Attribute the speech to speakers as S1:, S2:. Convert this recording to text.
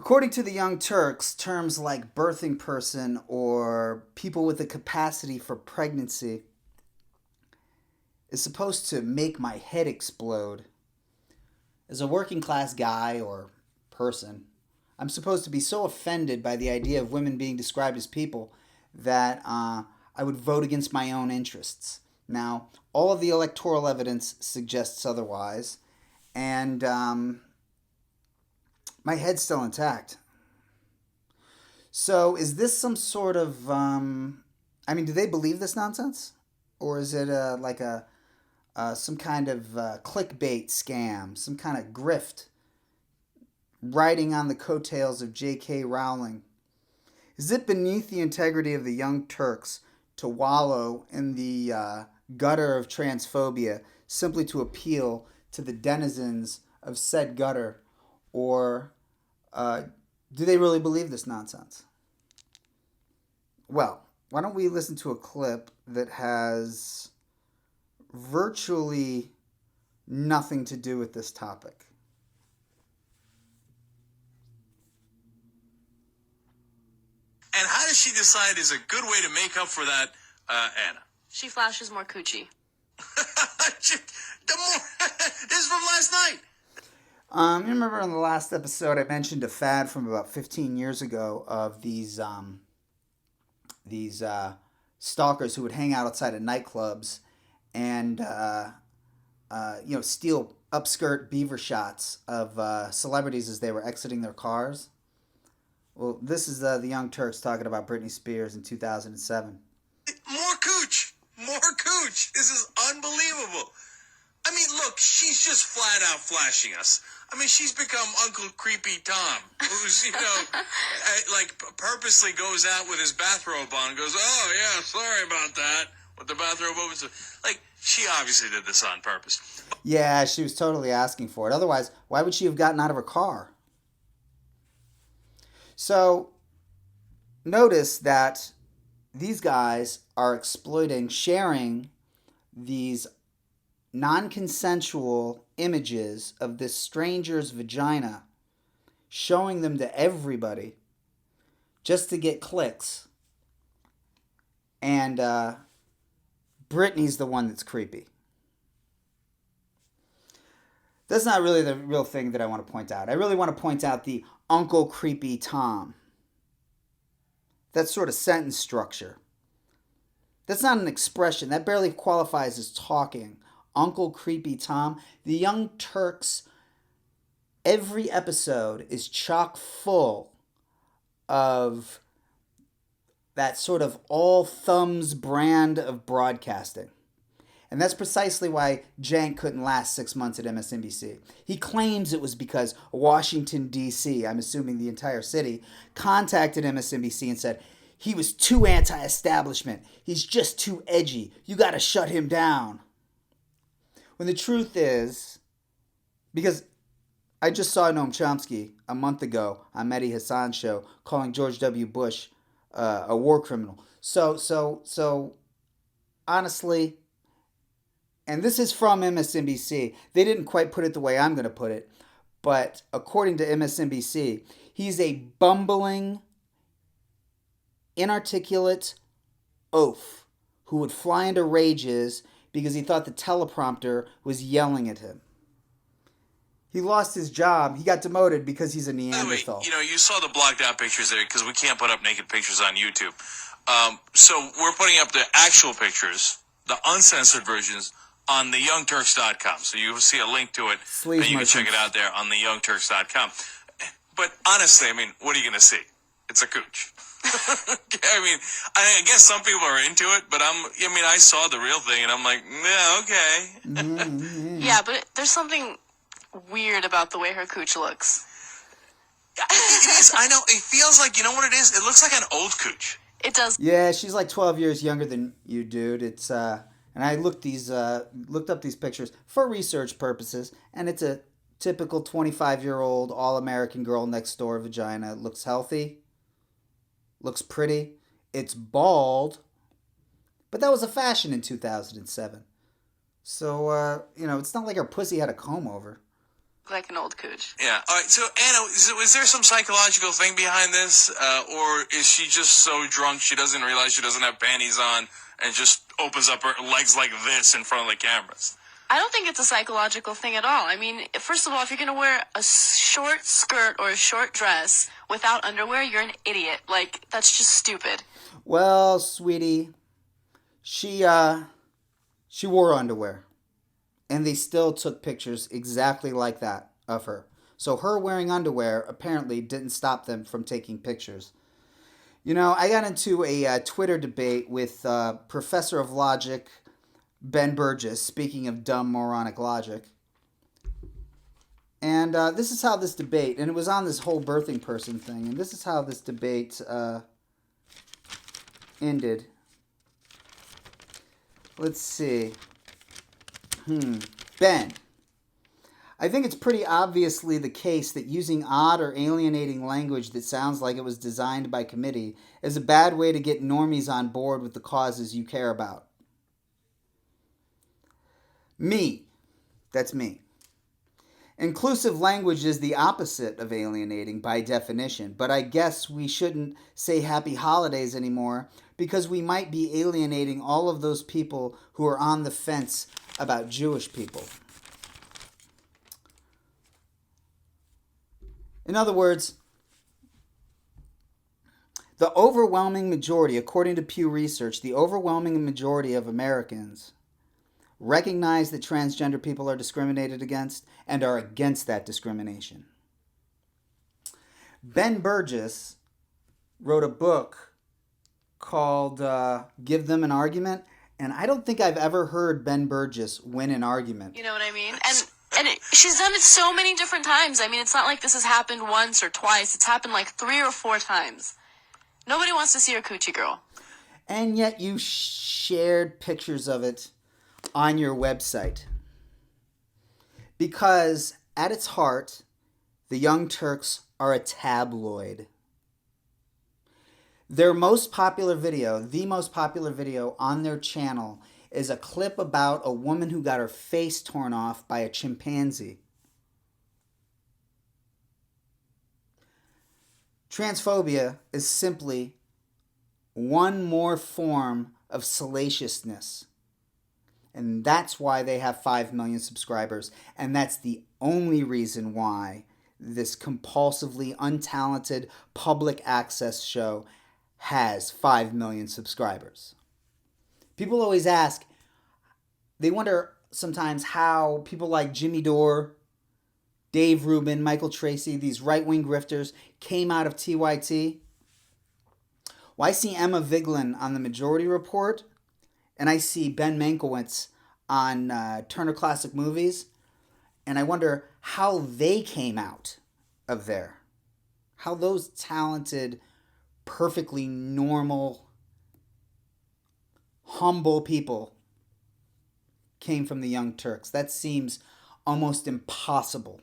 S1: According to the Young Turks, terms like birthing person or people with the capacity for pregnancy is supposed to make my head explode. As a working class guy or person, I'm supposed to be so offended by the idea of women being described as people that I would vote against my own interests. Now, all of the electoral evidence suggests otherwise, and my head's still intact. So, is this some sort of? I mean, do they believe this nonsense, or is it like a some kind of clickbait scam, some kind of grift, riding on the coattails of J.K. Rowling? Is it beneath the integrity of the Young Turks to wallow in the gutter of transphobia simply to appeal to the denizens of said gutter, or uh, do they really believe this nonsense? Well, why don't we listen to a clip that has virtually nothing to do with this topic?
S2: And how does she decide is a good way to make up for that, Anna?
S3: She flashes more coochie.
S2: This is from last night.
S1: You remember in the last episode I mentioned a fad from about 15 years ago of these stalkers who would hang out outside of nightclubs and steal upskirt beaver shots of celebrities as they were exiting their cars. Well, this is the Young Turks talking about Britney Spears in 2007.
S2: More cooch. More cooch. This is unbelievable. I mean, look, she's just flat out flashing us. I mean, she's become Uncle Creepy Tom, who's, purposely goes out with his bathrobe on and goes, oh, yeah, sorry about that, with the bathrobe open. Like, she obviously did this on purpose.
S1: Yeah, she was totally asking for it. Otherwise, why would she have gotten out of her car? So, notice that these guys are exploiting, sharing these non-consensual images of this stranger's vagina, showing them to everybody just to get clicks. And Britney's the one that's creepy. That's not really the real thing that I want to point out. I really want to point out the Uncle Creepy Tom. That sort of sentence structure. That's not an expression. That barely qualifies as talking. Uncle Creepy Tom. The Young Turks, every episode is chock full of that sort of all thumbs brand of broadcasting. And that's precisely why Jank couldn't last 6 months at MSNBC. He claims it was because Washington, D.C., I'm assuming the entire city, contacted MSNBC and said, he was too anti-establishment. He's just too edgy. You got to shut him down. When the truth is, because I just saw Noam Chomsky a month ago on Mehdi Hassan's show calling George W. Bush a war criminal. So honestly, and this is from MSNBC, they didn't quite put it the way I'm going to put it, but according to MSNBC, he's a bumbling, inarticulate oaf who would fly into rages because he thought the teleprompter was yelling at him. He lost his job. He got demoted because he's a Neanderthal.
S2: By the way, you saw the blocked out pictures there because we can't put up naked pictures on YouTube. So we're putting up the actual pictures, the uncensored versions, on theyoungturks.com. So you will see a link to it, and you can check it out there on theyoungturks.com. But honestly, I mean, what are you going to see? It's a cooch. I guess some people are into it, but I saw the real thing, and I'm like, yeah, okay.
S3: Yeah, but there's something weird about the way her cooch looks.
S2: It is. I know. It feels like, you know what it is? It looks like an old cooch.
S3: It does.
S1: Yeah, she's like 12 years younger than you, dude. It's and I looked up these pictures for research purposes, and it's a typical 25-year-old all-American girl next door vagina. It looks healthy. Looks pretty. It's bald. But that was a fashion in 2007. So, it's not like her pussy had a comb over.
S3: like an old cooch.
S2: Yeah. All right. So, Anna, is there some psychological thing behind this, or is she just so drunk she doesn't realize she doesn't have panties on and just opens up her legs like this in front of the cameras?
S3: I don't think it's a psychological thing at all. I mean, first of all, if you're going to wear a short skirt or a short dress without underwear, you're an idiot. Like, that's just stupid.
S1: Well, sweetie, she wore underwear, and they still took pictures exactly like that of her. So her wearing underwear apparently didn't stop them from taking pictures. You know, I got into a Twitter debate with Professor of Logic Ben Burgess, speaking of dumb moronic logic. And this is how this debate, and it was on this whole birthing person thing, and this is how this debate ended. Let's see. Ben, I think it's pretty obviously the case that using odd or alienating language that sounds like it was designed by committee is a bad way to get normies on board with the causes you care about. Me. That's me. Inclusive language is the opposite of alienating by definition, but I guess we shouldn't say happy holidays anymore because we might be alienating all of those people who are on the fence about Jewish people. In other words, the overwhelming majority, according to Pew Research, the overwhelming majority of Americans recognize that transgender people are discriminated against and are against that discrimination. Ben Burgess wrote a book called Give Them an Argument, and I don't think I've ever heard Ben Burgess win an argument.
S3: You know what I mean? And she's done it so many different times. I mean, it's not like this has happened once or twice. It's happened like 3 or 4 times. Nobody wants to see her coochie girl.
S1: And yet you shared pictures of it on your website. Because at its heart, the Young Turks are a tabloid. Their most popular video, the most popular video on their channel, is a clip about a woman who got her face torn off by a chimpanzee. Transphobia is simply one more form of salaciousness. And that's why they have 5 million subscribers. And that's the only reason why this compulsively untalented public access show has 5 million subscribers. People always ask, they wonder sometimes how people like Jimmy Dore, Dave Rubin, Michael Tracy, these right-wing grifters came out of TYT. Well, I see Emma Vigeland on the Majority Report, and I see Ben Mankiewicz on Turner Classic Movies, and I wonder how they came out of there. How those talented, perfectly normal, humble people came from the Young Turks. That seems almost impossible.